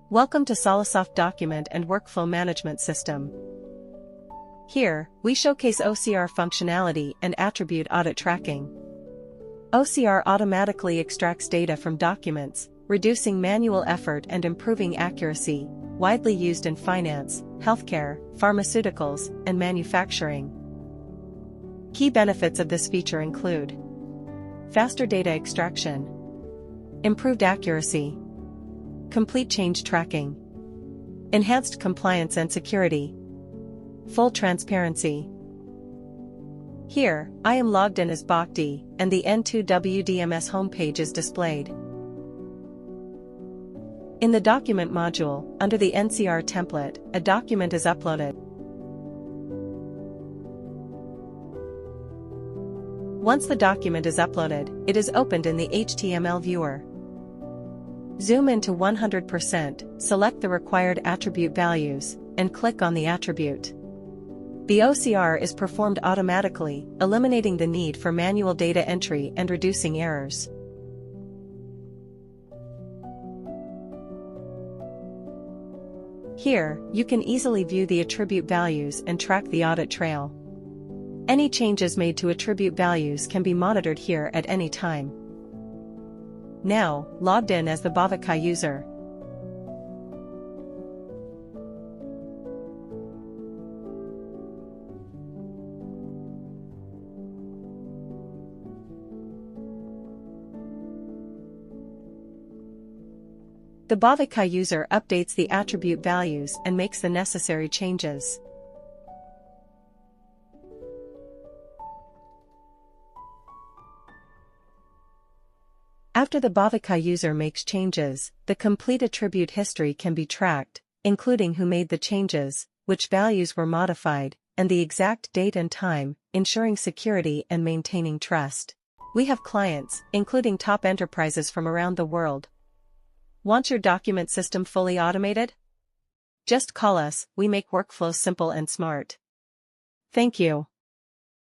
Welcome to Solisoft Document and Workflow Management System. Here, we showcase OCR functionality and Attribute Audit Tracking. OCR automatically extracts data from documents, reducing manual effort and improving accuracy, widely used in finance, healthcare, pharmaceuticals, and manufacturing. Key benefits of this feature include faster data extraction, improved accuracy, complete change tracking, enhanced compliance and security, full transparency. Here, I am logged in as Bhakti, and the N2wDMS homepage is displayed. In the Document module, under the NCR template, a document is uploaded. Once the document is uploaded, it is opened in the HTML viewer. Zoom in to 100%, select the required attribute values, and click on the attribute. The OCR is performed automatically, eliminating the need for manual data entry and reducing errors. Here, you can easily view the attribute values and track the audit trail. Any changes made to attribute values can be monitored here at any time. Now, logged in as the Bhakti user. The Bhakti user updates the attribute values and makes the necessary changes. After the Bhakti user makes changes, the complete attribute history can be tracked, including who made the changes, which values were modified, and the exact date and time, ensuring security and maintaining trust. We have clients, including top enterprises from around the world. Want your document system fully automated? Just call us, we make workflows simple and smart. Thank you.